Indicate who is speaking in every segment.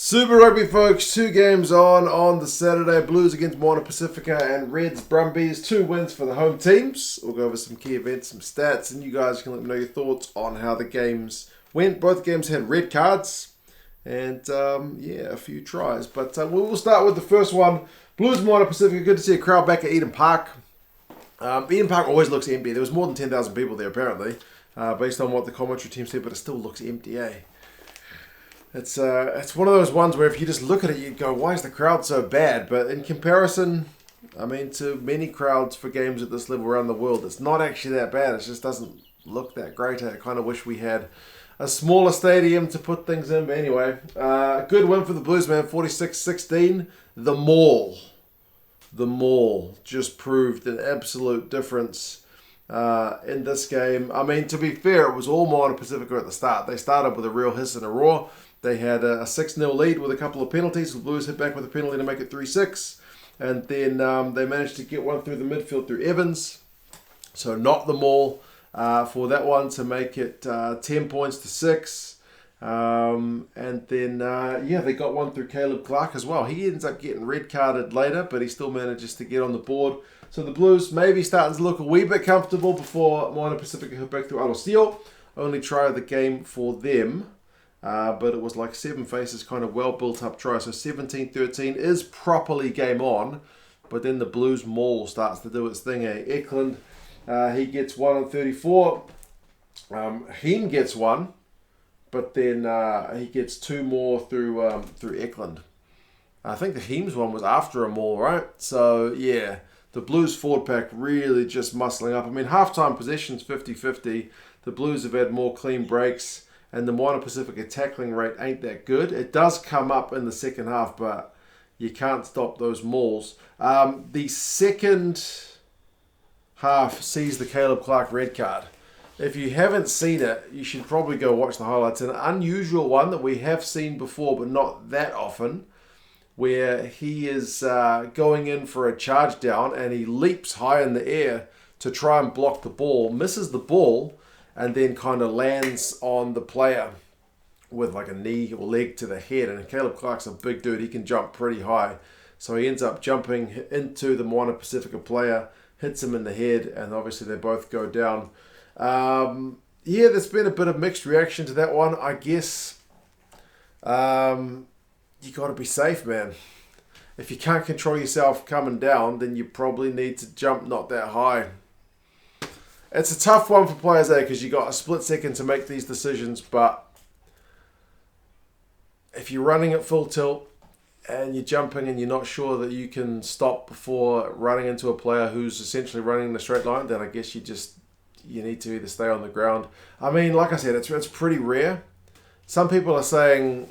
Speaker 1: Super Rugby, folks. 2 games on the Saturday. Blues against Moana, Pasifika, and Reds, Brumbies. 2 wins for the home teams. We'll go over some key events, some stats, and you guys can let me know your thoughts on how the games went. Both games had red cards and, a few tries. But we'll start with the first one. Blues, Moana, Pasifika. Good to see a crowd back at Eden Park. Eden Park always looks empty. There was more than 10,000 people there, apparently, based on what the commentary team said, but it still looks empty, eh? It's one of those ones where if you just look at it, you go, why is the crowd so bad? But in comparison, I mean, to many crowds for games at this level around the world, it's not actually that bad. It just doesn't look that great. I kind of wish we had a smaller stadium to put things in. But anyway, good win for the Blues, man, 46-16. The Mall just proved an absolute difference in this game. I mean, to be fair, it was all Moana Pasifika at the start. They started with a real hiss and a roar. They had a 6-0 lead with a couple of penalties. The Blues hit back with a penalty to make it 3-6. And then they managed to get one through the midfield through Evans. So not the Mall for that one to make it 10 points to 6. And then, they got one through Clarke as well. He ends up getting red carded later, but he still manages to get on the board. So the Blues maybe starting to look a wee bit comfortable before Moana Pasifika hit back through Alosio. Only try of the game for them. But it was like 7 faces, kind of well built up try. So 17-13 is properly game on. But then the Blues Mall starts to do its thing. Eklund, he gets 1 on 34. Heem gets 1. But then he gets 2 more through Eklund. I think the Heem's one was after a Mall, right? So, yeah, the Blues forward pack really just muscling up. I mean, halftime possessions 50-50. The Blues have had more clean breaks. And the Moana Pasifika tackling rate ain't that good. It does come up in the second half, but you can't stop those mauls. The second half sees the Clarke red card. If you haven't seen it, you should probably go watch the highlights. An unusual one that we have seen before, but not that often, where he is going in for a charge down and he leaps high in the air to try and block the ball, misses the ball, and then kind of lands on the player with like a knee or leg to the head. And Clarke's a big dude. He can jump pretty high. So he ends up jumping into the Moana Pasifika player, hits him in the head, and obviously they both go down. There's been a bit of mixed reaction to that one. I guess you got to be safe, man. If you can't control yourself coming down, then you probably need to jump not that high. It's a tough one for players, because you got a split second to make these decisions, but if you're running at full tilt and you're jumping and you're not sure that you can stop before running into a player who's essentially running in a straight line, then I guess you need to either stay on the ground. I mean, like I said, it's pretty rare. Some people are saying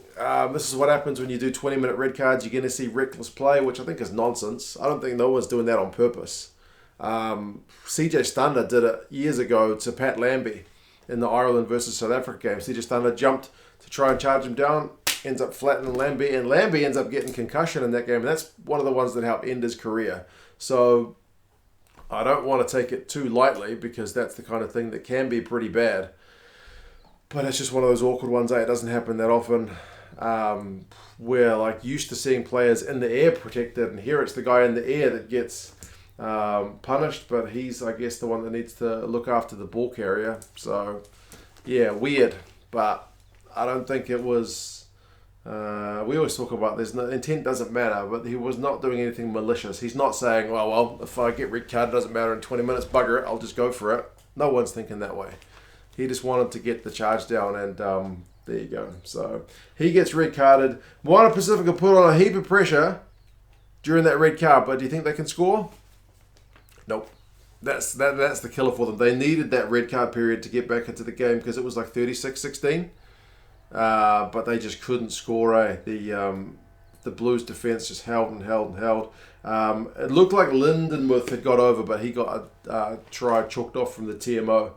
Speaker 1: this is what happens when you do 20-minute red cards. You're going to see reckless play, which I think is nonsense. I don't think no one's doing that on purpose. CJ Stander did it years ago to Pat Lambie in the Ireland versus South Africa game. CJ Stander jumped to try and charge him down, ends up flattening Lambie, and Lambie ends up getting concussion in that game. And that's one of the ones that helped end his career. So I don't want to take it too lightly, because that's the kind of thing that can be pretty bad. But it's just one of those awkward ones. It doesn't happen that often. We're like used to seeing players in the air protected, and here it's the guy in the air that gets punished, but he's, I guess, the one that needs to look after the ball carrier. So, yeah, weird, but I don't think it was. We always talk about this. Intent doesn't matter, but he was not doing anything malicious. He's not saying, well, if I get red card, it doesn't matter in 20 minutes, bugger it, I'll just go for it. No one's thinking that way. He just wanted to get the charge down, and there you go. So he gets red carded. Moana Pasifika put on a heap of pressure during that red card, but do you think they can score? Nope. That's the killer for them. They needed that red card period to get back into the game, because it was like 36-16. But they just couldn't score. The Blues defense just held and held and held. It looked like Lindenmuth had got over, but he got a try chalked off from the TMO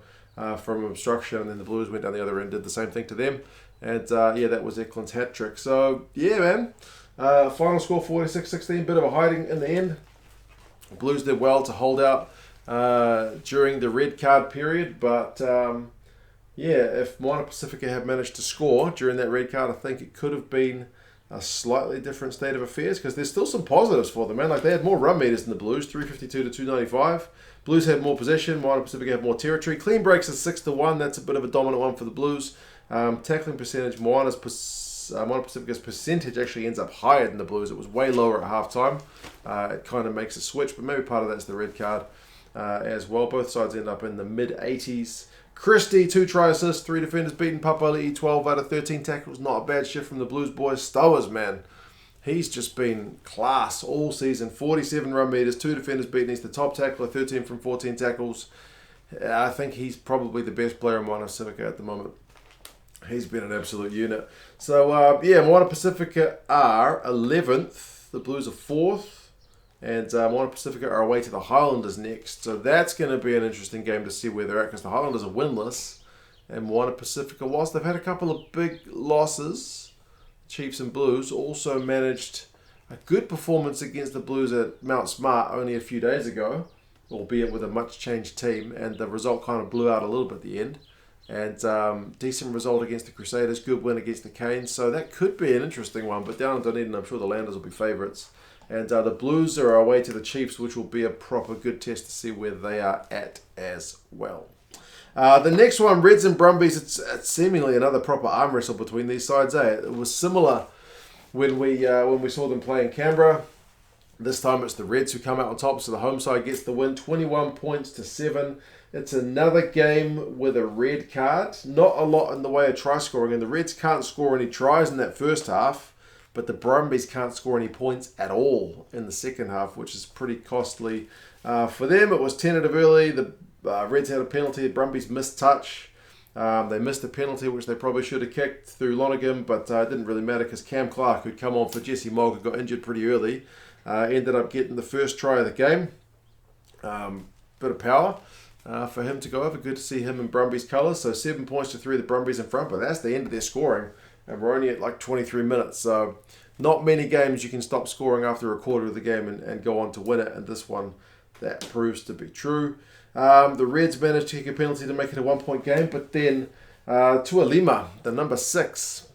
Speaker 1: from obstruction, and then the Blues went down the other end, did the same thing to them. And that was Eklund's hat trick. So yeah, man. Final score 46-16. Bit of a hiding in the end. Blues did well to hold out during the red card period, but if Moana Pasifika had managed to score during that red card, I think it could have been a slightly different state of affairs, because there's still some positives for them, man. Like, they had more run meters than the Blues, 352 to 295. Blues had more possession. Moana Pasifika had more territory. Clean breaks is 6-1. That's a bit of a dominant one for the Blues. Tackling percentage, Moana Pacifica's percentage actually ends up higher than the Blues. It was way lower at halftime. It kind of makes a switch, but maybe part of that's the red card as well. Both sides end up in the mid-80s. Christie, 2 try assists, 3 defenders beaten. Papalii, 12 out of 13 tackles. Not a bad shift from the Blues boys. Stowers, man. He's just been class all season. 47 run meters, 2 defenders beaten. He's the top tackler, 13 from 14 tackles. I think he's probably the best player in Moana Pacifica at the moment. He's been an absolute unit. So, yeah, Moana Pacifica are 11th. The Blues are 4th. And Moana Pacifica are away to the Highlanders next. So that's going to be an interesting game to see where they're at, because the Highlanders are winless. And Moana Pacifica, whilst they've had a couple of big losses, Chiefs and Blues, also managed a good performance against the Blues at Mount Smart only a few days ago, albeit with a much changed team. And the result kind of blew out a little bit at the end. And decent result against the Crusaders, good win against the Canes. So that could be an interesting one. But down in Dunedin, I'm sure the Landers will be favourites. And the Blues are away to the Chiefs, which will be a proper good test to see where they are at as well. The next one, Reds and Brumbies, it's seemingly another proper arm wrestle between these sides. It was similar when we saw them play in Canberra. This time it's the Reds who come out on top, so the home side gets the win, 21 points to 7. It's another game with a red card. Not a lot in the way of try scoring, and the Reds can't score any tries in that first half. But the Brumbies can't score any points at all in the second half, which is pretty costly for them. It was tentative early. The Reds had a penalty. The Brumbies missed touch. They missed a penalty, which they probably should have kicked through Lonergan, but it didn't really matter because Clarke, who'd come on for Jesse Mogg, got injured pretty early, ended up getting the first try of the game. Bit of power for him to go over. Good to see him in Brumbies colours. So 7 points to 3, the Brumbies in front, but that's the end of their scoring. And we're only at like 23 minutes, so not many games you can stop scoring after a quarter of the game and go on to win it. And this one, that proves to be true. The Reds managed to kick a penalty to make it a 1-point game, but then Tualima, the number 6,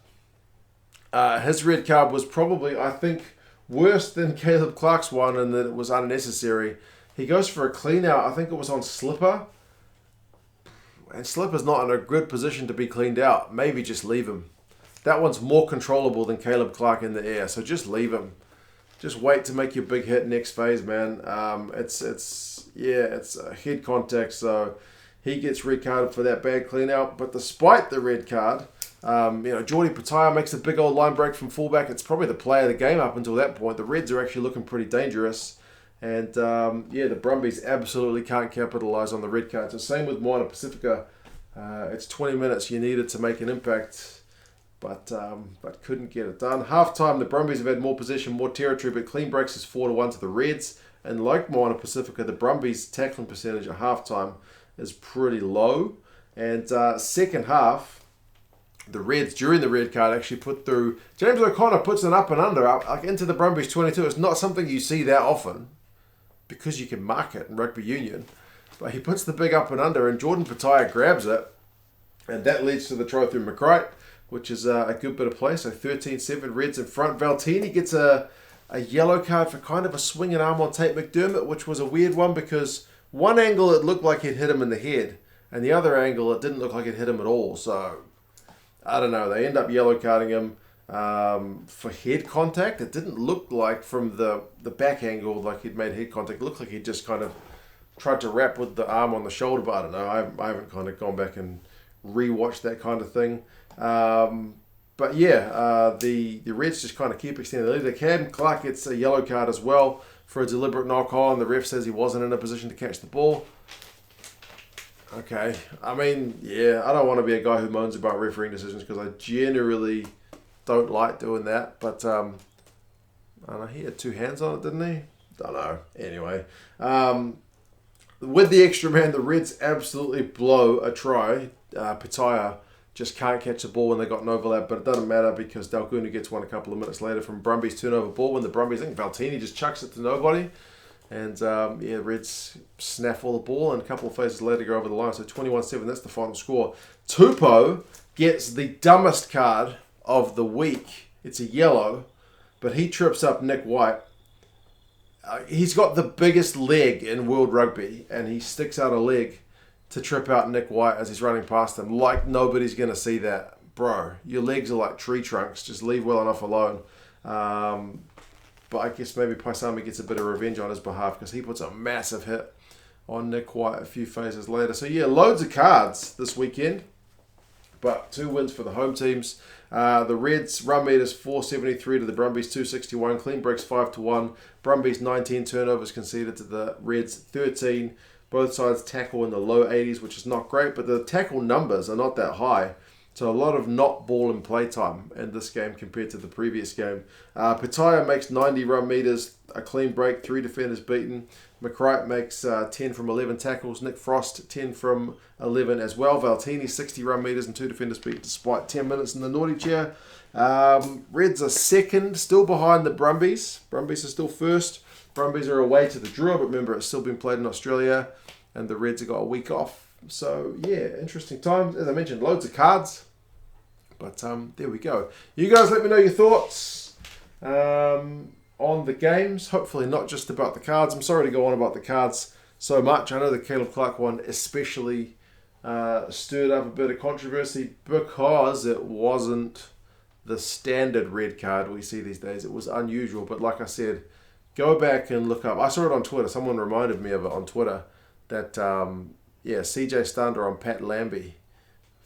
Speaker 1: his red card was probably, I think, worse than Caleb Clarke's one in that it was unnecessary. He goes for a clean out. I think it was on Slipper. And Slipper's not in a good position to be cleaned out. Maybe just leave him. That one's more controllable than Caleb Clarke in the air, so just leave him. Just wait to make your big hit next phase, man. It's a head contact, so he gets red carded for that bad clean out. But despite the red card, Jordy Petaia makes a big old line break from fullback. It's probably the play of the game up until that point. The Reds are actually looking pretty dangerous. And the Brumbies absolutely can't capitalise on the red card. So same with Moana Pacifica. It's 20 minutes you needed to make an impact. But couldn't get it done. Half-time, the Brumbies have had more possession, more territory, but clean breaks is 4-1 to the Reds. And like Moana Pacifica, the Brumbies' tackling percentage at half-time is pretty low. And second half, the Reds, during the red card, actually put through... James O'Connor puts an up and under like into the Brumbies 22. It's not something you see that often because you can mark it in rugby union. But he puts the big up and under, and Jordan Petaia grabs it. And that leads to the try through McCright, which is a good bit of play. So 13-7, Reds in front. Valtini gets a yellow card for kind of a swinging arm on Tate McDermott, which was a weird one because one angle it looked like it hit him in the head, and the other angle it didn't look like it hit him at all. So, I don't know. They end up yellow carding him for head contact. It didn't look like from the back angle like he'd made head contact. It looked like he just kind of tried to wrap with the arm on the shoulder, but I don't know. I haven't kind of gone back and rewatched that kind of thing. But yeah, the Reds just kind of keep extending the lead. The Cam Clarke gets a yellow card as well for a deliberate knock on. The ref says he wasn't in a position to catch the ball. Okay, I mean, yeah, I don't want to be a guy who moans about refereeing decisions because I generally don't like doing that. But I don't know, he had 2 hands on it, didn't he? Don't know. Anyway, with the extra man, the Reds absolutely blow a try. Petaia just can't catch the ball when they got an overlap, but it doesn't matter because Dalton gets one a couple of minutes later from Brumbies turnover ball when the Brumbies, I think Valtini just chucks it to nobody. And Reds snaffle the ball and a couple of phases later go over the line. So 21-7, that's the final score. Tupou gets the dumbest card of the week It's a yellow, but he trips up Nick White. He's got the biggest leg in World Rugby, and he sticks out a leg to trip out Nick White as he's running past him. Like nobody's going to see that. Bro, your legs are like tree trunks. Just leave well enough alone. But I guess maybe Paisami gets a bit of revenge on his behalf because he puts a massive hit on Nick White a few phases later. So yeah, loads of cards this weekend, but 2 wins for the home teams. The Reds run meters 473 to the Brumbies 261. Clean breaks 5-1. Brumbies 19 turnovers conceded to the Reds 13. Both sides tackle in the low 80s, which is not great, but the tackle numbers are not that high. So a lot of not ball and play time in this game compared to the previous game. Petaya makes 90 run meters, a clean break, 3 defenders beaten. McCright makes 10 from 11 tackles. Nick Frost 10 from 11 as well. Valtini 60 run meters and 2 defenders beaten despite 10 minutes in the naughty chair. Reds are second, still behind the Brumbies. Brumbies are still first. Brumbies are away to the draw, but remember it's still been played in Australia, and the Reds have got a week off. So yeah, interesting times. As I mentioned, loads of cards. But there we go. You guys let me know your thoughts on the games. Hopefully not just about the cards. I'm sorry to go on about the cards so much. I know the Caleb Clarke one especially stirred up a bit of controversy because it wasn't the standard red card we see these days. It was unusual. But like I said, go back and look up. I saw it on Twitter. Someone reminded me of it on Twitter that, CJ Stander on Pat Lambie.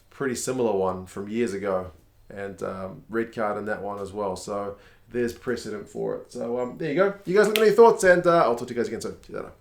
Speaker 1: Pretty similar one from years ago, and red card in that one as well. So there's precedent for it. So there you go. You guys let me know your thoughts, and I'll talk to you guys again soon. See you later.